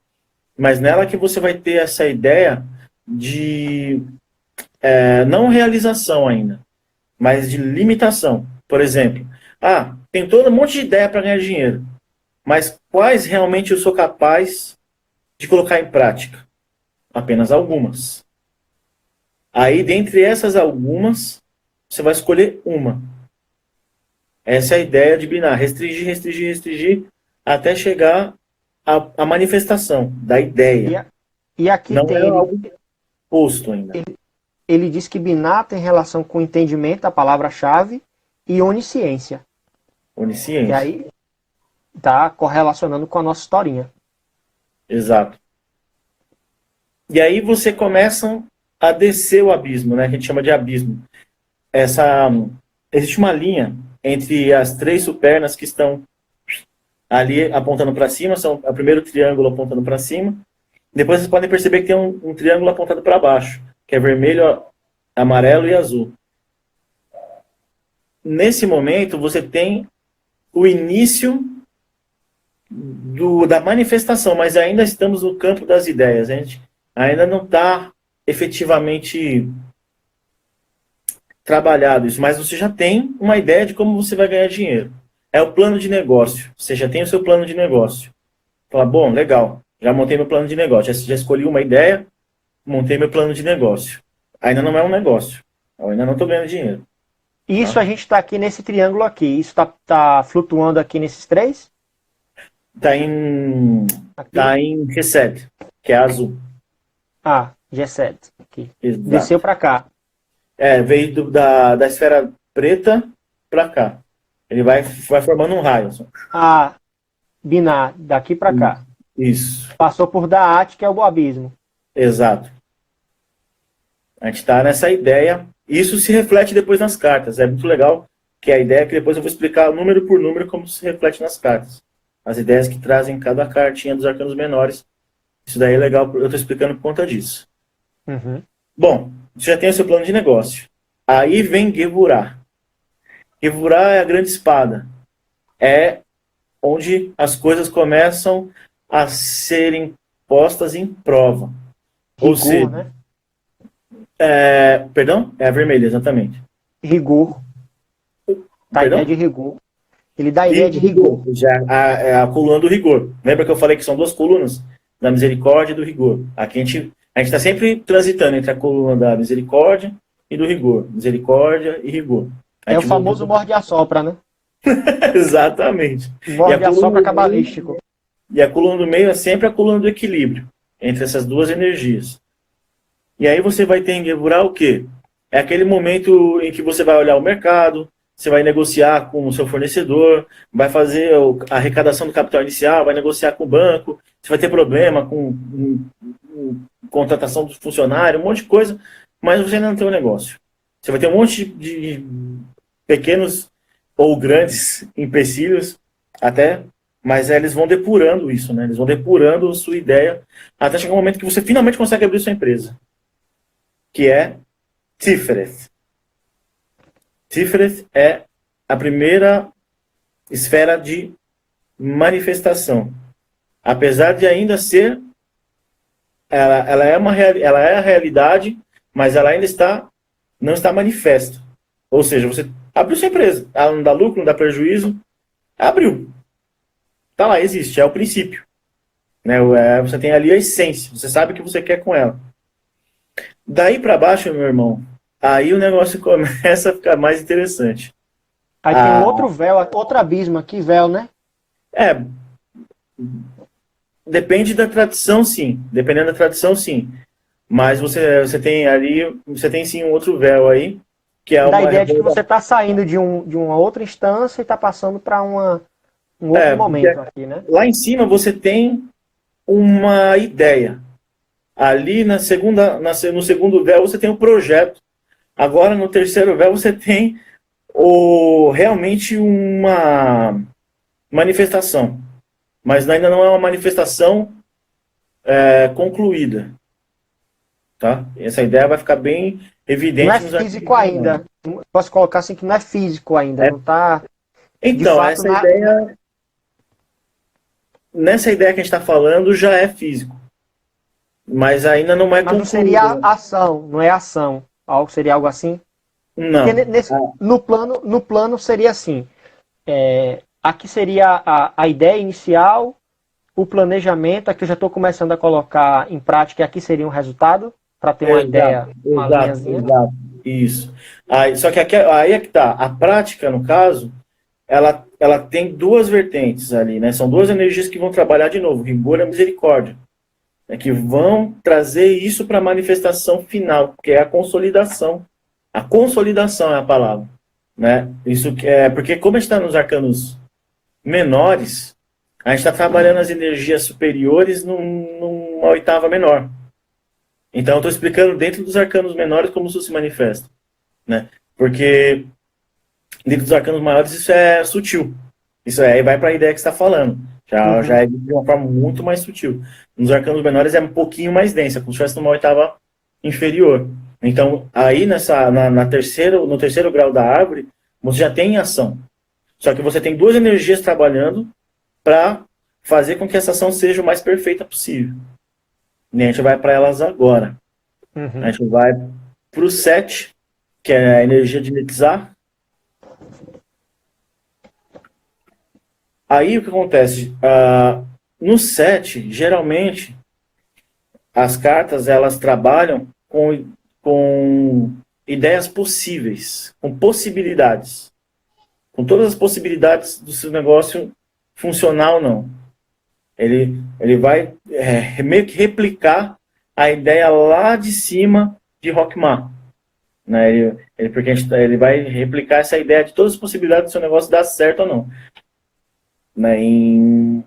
mas nela que você vai ter essa ideia de não realização ainda, mas de limitação. Por exemplo, tem todo um monte de ideia para ganhar dinheiro, mas quais realmente eu sou capaz de colocar em prática? Apenas algumas. Aí, dentre essas algumas, você vai escolher uma. Essa é a ideia de binar. Restringir, restringir, restringir, até chegar à manifestação da E, ideia. e aqui Não é tem, algo posto ainda. ele diz que Binah tem relação com o entendimento da palavra-chave e onisciência, que Onisciência. aí está correlacionando com a nossa historinha. Exato. E aí você começa a descer o abismo, né? Que a gente chama de abismo. Existe uma linha entre as três supernas que estão ali apontando para cima, são o primeiro triângulo apontando para cima. Depois vocês podem perceber que tem um triângulo apontado para baixo, que é vermelho, amarelo e azul. Nesse momento, você tem o início da manifestação, mas ainda estamos no campo das ideias. A gente ainda não está efetivamente trabalhado isso, mas você já tem uma ideia de como você vai ganhar dinheiro. É o plano de negócio. Você já tem o seu plano de negócio. Fala, bom, legal, já montei meu plano de negócio, já escolhi uma ideia, montei meu plano de negócio. Ainda não é um negócio. Eu ainda não estou ganhando dinheiro. Isso a gente está aqui nesse triângulo aqui. Isso está flutuando aqui nesses três? Tá em reset, que é azul. Ah, G7. Aqui. Exato. Desceu para cá. Veio da esfera preta para cá. Ele vai formando um raio. Ah, binar, daqui para cá. Isso. Passou por Daat, que é o abismo. Exato. A gente está nessa ideia. Isso se reflete depois nas cartas. É muito legal, que a ideia é que depois eu vou explicar número por número como se reflete nas cartas. As ideias que trazem cada cartinha dos arcanos menores. Isso daí é legal, eu estou explicando por conta disso. Uhum. Bom, você já tem o seu plano de negócio. Aí vem Gevurah. Gevurah é a grande espada. É onde as coisas começam a serem postas em prova. Ou seja, né? Perdão? É a vermelha, exatamente. Rigor. Dá ideia de rigor. Ele dá ideia de rigor. Já é a coluna do rigor. Lembra que eu falei que são duas colunas? Da misericórdia e do rigor. Aqui a gente está sempre transitando entre a coluna da misericórdia e do rigor. Misericórdia e rigor. É o famoso morde e assopra, né? Exatamente. Morde e assopra cabalístico. E a coluna do meio é sempre a coluna do equilíbrio entre essas duas energias. E aí você vai ter em Gevurah o quê? É aquele momento em que você vai olhar o mercado, você vai negociar com o seu fornecedor, vai fazer a arrecadação do capital inicial, vai negociar com o banco, você vai ter problema com contratação do funcionário, um monte de coisa, mas você ainda não tem um negócio. Você vai ter um monte de pequenos ou grandes empecilhos, até, mas eles vão depurando isso, né? Eles vão depurando a sua ideia, até chegar um momento que você finalmente consegue abrir sua empresa, que é Tiferet. Tiferet é a primeira esfera de manifestação. Apesar de ainda ser, ela é a realidade, mas ela ainda não está manifesta. Ou seja, você abriu sua empresa, ela não dá lucro, não dá prejuízo, abriu. Está lá, existe, é o princípio. Né? Você tem ali a essência, você sabe o que você quer com ela. Daí para baixo, meu irmão, aí o negócio começa a ficar mais interessante. Aí tem um outro véu, outro abismo aqui, véu, né? Depende da tradição, sim. Dependendo da tradição, sim. Mas você tem ali, você tem sim um outro véu aí, que é da ideia de que você está saindo de uma outra instância e está passando para um outro momento aqui, né? Lá em cima você tem uma ideia. Ali no segundo véu você tem o projeto. Agora no terceiro véu você tem realmente uma manifestação. Mas ainda não é uma manifestação concluída. Tá? Essa ideia vai ficar bem evidente. Não é físico ainda. Posso colocar assim que não é físico ainda. Não está. Então, fato, ideia. Nessa ideia que a gente está falando já é físico. Mas ainda não é concluído. Mas não seria ação, não é ação. Seria algo assim? Não. Porque no plano seria assim. Aqui seria a ideia inicial, o planejamento, aqui eu já estou começando a colocar em prática, e aqui seria um resultado, para ter uma ideia, uma linhazinha. Exato, isso. Só que aí é que tá. A prática, no caso, ela tem duas vertentes ali, né? São duas energias que vão trabalhar de novo, rigor e a misericórdia. Que vão trazer isso para a manifestação final, que é a consolidação. A consolidação é a palavra. Né? Isso porque como a gente está nos arcanos menores, a gente está trabalhando as energias superiores numa oitava menor. Então eu estou explicando dentro dos arcanos menores como isso se manifesta. Né? Porque dentro dos arcanos maiores isso é sutil. Isso aí vai para a ideia que você está falando. Já é de uma forma muito mais sutil. Nos arcanos menores é um pouquinho mais densa, como se fosse numa oitava inferior. Então, aí no terceiro grau da árvore, você já tem ação. Só que você tem duas energias trabalhando para fazer com que essa ação seja o mais perfeita possível. E a gente vai para elas agora. A gente vai para o 7, que é a energia de Netzach. Aí o que acontece? No 7, geralmente, as cartas elas trabalham com ideias possíveis, com possibilidades. Com todas as possibilidades do seu negócio funcionar ou não. Ele vai meio que replicar a ideia lá de cima de Rockmar. Né? Porque ele vai replicar essa ideia de todas as possibilidades do seu negócio dar certo ou não. Né? Em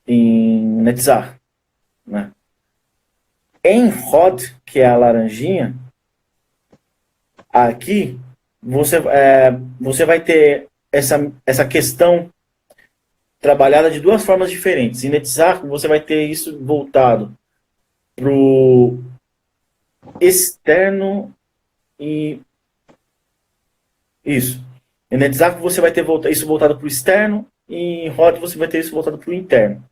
Netzach. Né? Em Rod, que é a laranjinha, aqui você vai ter essa questão trabalhada de duas formas diferentes. Em Netzach, você vai ter isso voltado para o externo e isso. Em Netzach, você vai ter isso voltado para o externo e em Rod você vai ter isso voltado para o interno.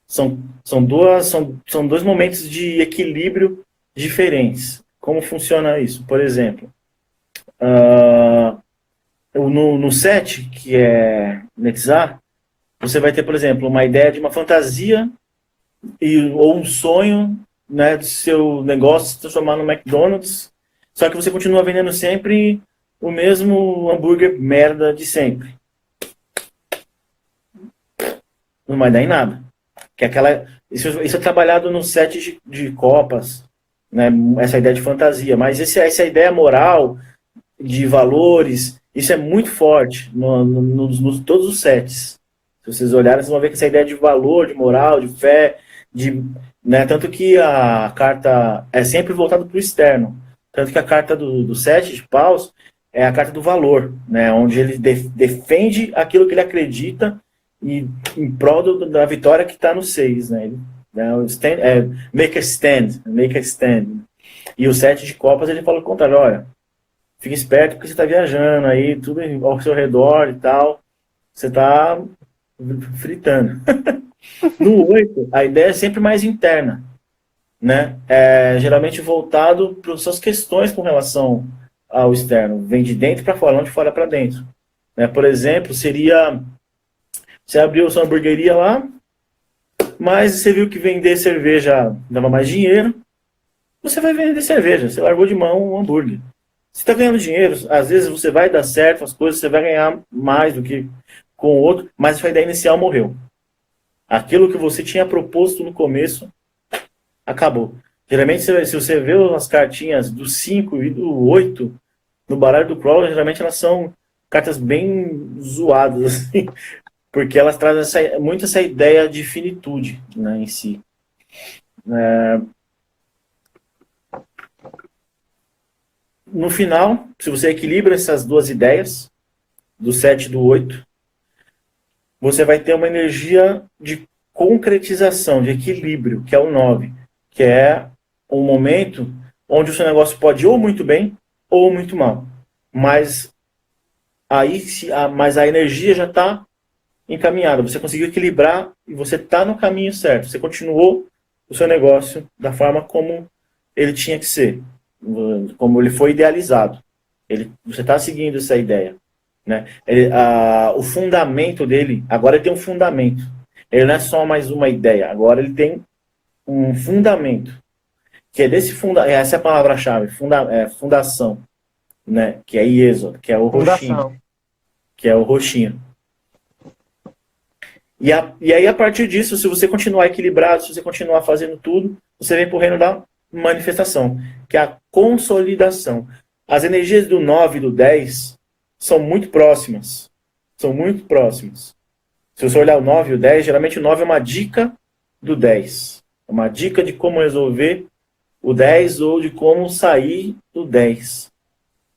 São dois momentos de equilíbrio diferentes. Como funciona isso? Por exemplo, no 7, que é Netzach, você vai ter, por exemplo, uma ideia de uma fantasia ou um sonho, né, do seu negócio se transformar no McDonald's, só que você continua vendendo sempre o mesmo hambúrguer merda de sempre. Não vai dar em nada. Isso é trabalhado no 7 de copas, né, essa ideia de fantasia, mas essa ideia moral, de valores, isso é muito forte nos todos os sets. Se vocês olharem, vocês vão ver que essa ideia de valor, de moral, de fé, né, tanto que a carta é sempre voltada para o externo. Tanto que a carta do 7 de paus é a carta do valor, né, onde ele defende aquilo que ele acredita e em prol da vitória que está no 6. Né, make a stand. E o 7 de copas ele fala o contrário, olha, fica esperto porque você está viajando aí, tudo ao seu redor e tal, você está fritando. No 8, a ideia é sempre mais interna, né? Geralmente voltado para as suas questões com relação ao externo. Vem de dentro para fora, não de fora para dentro. Né? Por exemplo, seria você abriu sua hamburgueria lá, mas você viu que vender cerveja dava mais dinheiro, você vai vender cerveja, você largou de mão o hambúrguer. Você está ganhando dinheiro, às vezes você vai dar certo as coisas, você vai ganhar mais do que com o outro, mas a sua ideia inicial morreu. Aquilo que você tinha proposto no começo, acabou. Geralmente, se você vê as cartinhas do 5 e do 8 no baralho do Crowley, geralmente elas são cartas bem zoadas, assim, porque elas trazem muito essa ideia de finitude, né, em si. No final, se você equilibra essas duas ideias, do 7 e do 8, você vai ter uma energia de concretização, de equilíbrio, que é o 9, que é um momento onde o seu negócio pode ir ou muito bem ou muito mal. Mas a energia já está encaminhada, você conseguiu equilibrar e você está no caminho certo. Você continuou o seu negócio da forma como ele tinha que ser, como ele foi idealizado. Você está seguindo essa ideia. Né? O fundamento dele, agora ele tem um fundamento. Ele não é só mais uma ideia, agora ele tem um fundamento. Que é essa é a palavra-chave, fundação. Né? Que é Iesod, que é o roxinho. Que é o roxinho. E aí, a partir disso, se você continuar equilibrado, se você continuar fazendo tudo, você vem para o reino da manifestação, que é a consolidação. As energias do 9 e do 10 são muito próximas. São muito próximas. Se você olhar o 9 e o 10, geralmente o 9 é uma dica do 10. É uma dica de como resolver o 10 ou de como sair do 10.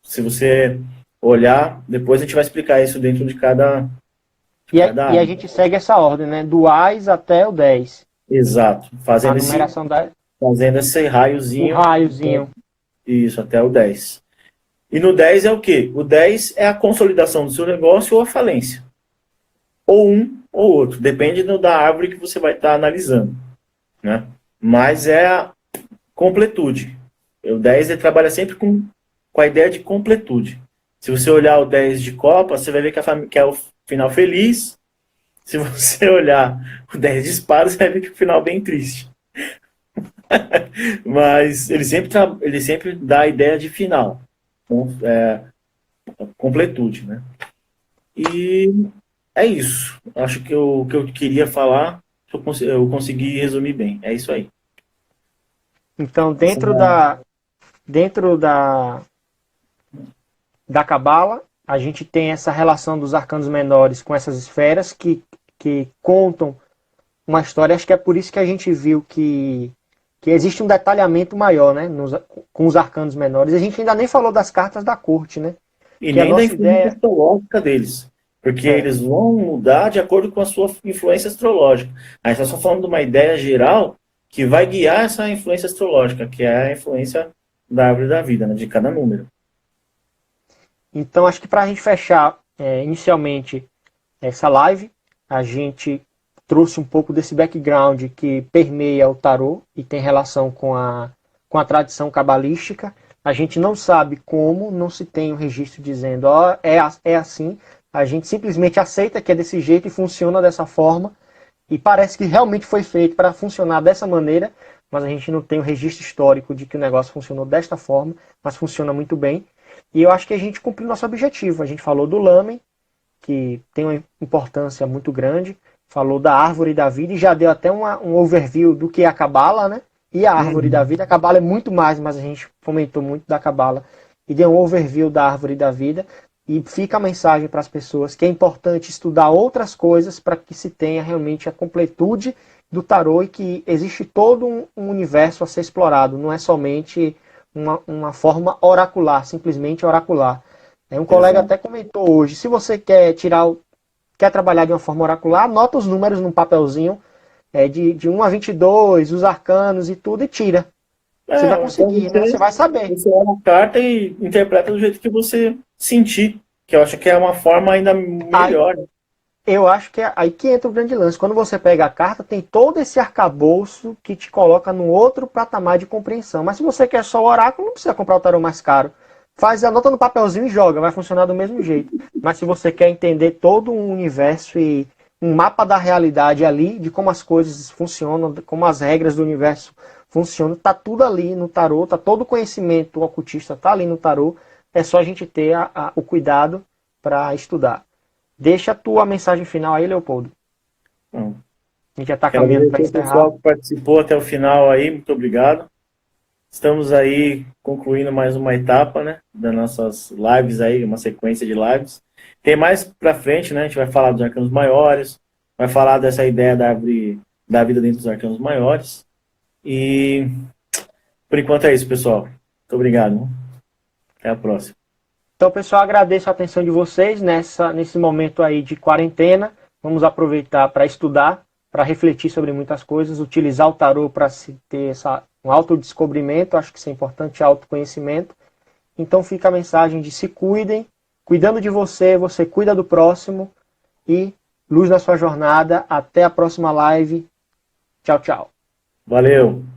Se você olhar, depois a gente vai explicar isso dentro de cada... E a gente segue essa ordem, né? Do Ás até o 10. Exato. Fazendo esse raiozinho. O raiozinho. Isso, até o 10. E no 10 é o quê? O 10 é a consolidação do seu negócio ou a falência. Ou um ou outro, depende da árvore que você vai estar analisando, né? Mas é a completude. O 10 ele trabalha sempre com a ideia de completude. Se você olhar o 10 de Copa, você vai ver que é o final feliz. Se você olhar o 10 de espadas, você vai ver que é o final bem triste. Mas ele sempre dá a ideia de final, completude, né? E é isso. Acho que o que eu queria falar, eu consegui resumir bem. É isso aí. Então, Essa dentro da Cabala, a gente tem essa relação dos arcanos menores com essas esferas que contam uma história. Acho que é por isso que a gente viu que existe um detalhamento maior, né, com os arcanos menores. A gente ainda nem falou das cartas da corte, né? E Que a nem da nossa influência ideia astrológica deles. Porque é, eles vão mudar de acordo com a sua influência astrológica. Aí nós estamos falando de uma ideia geral que vai guiar essa influência astrológica, que é a influência da árvore da vida, né, de cada número. então, acho que para a gente fechar inicialmente essa live, a gente trouxe um pouco desse background que permeia o tarô e tem relação com a tradição cabalística. A gente não sabe como, não se tem um registro dizendo é assim. A gente simplesmente aceita que é desse jeito e funciona dessa forma. E parece que realmente foi feito para funcionar dessa maneira, mas a gente não tem o registro histórico de que o negócio funcionou desta forma, mas funciona muito bem. E eu acho que a gente cumpriu nosso objetivo. A gente falou do lamen, que tem uma importância muito grande, falou da árvore da vida e já deu até um overview do que é a cabala, né? E a árvore da vida. A cabala é muito mais, mas a gente comentou muito da cabala e deu um overview da árvore da vida. E fica a mensagem para as pessoas que é importante estudar outras coisas para que se tenha realmente a completude do tarô e que existe todo um universo a ser explorado, não é somente uma forma oracular, simplesmente oracular. Um colega Exato. até comentou hoje, se você quer trabalhar de uma forma oracular, anota os números num papelzinho de 1 a 22, os arcanos e tudo, e tira. Você vai Então conseguir, né? Você vai saber. você olha a carta e interpreta do jeito que você sentir, que eu acho que é uma forma ainda Aí, melhor. eu acho que é aí que entra o grande lance. Quando você pega a carta, tem todo esse arcabouço que te coloca num outro patamar de compreensão. Mas se você quer só o oráculo, não precisa comprar o tarô mais caro. Faz, anota no papelzinho e joga, vai funcionar do mesmo jeito. Mas se você quer entender todo um universo e um mapa da realidade ali, de como as coisas funcionam, como as regras do universo funcionam, tá tudo ali no tarô, tá todo o conhecimento ocultista tá ali no tarô. É só a gente ter o cuidado para estudar. Deixa a tua mensagem final aí, Leopoldo. Então, A gente já está quero caminhando para agradecer o encerrar. pessoal que participou até o final aí, muito obrigado. Estamos aí concluindo mais uma etapa, né, das nossas lives aí, uma sequência de lives. Tem mais pra frente, né, a gente vai falar dos arcanos maiores, vai falar dessa ideia da árvore da vida dentro dos arcanos maiores. E por enquanto é isso, pessoal. Muito obrigado. Até a próxima. Então, pessoal, agradeço a atenção de vocês nesse momento aí de quarentena. Vamos aproveitar para estudar, para refletir sobre muitas coisas, utilizar o tarô para se ter um autodescobrimento, acho que isso é importante, autoconhecimento. Então fica a mensagem de se cuidem, cuidando de você, você cuida do próximo e luz na sua jornada. Até a próxima live. Tchau, tchau. Valeu!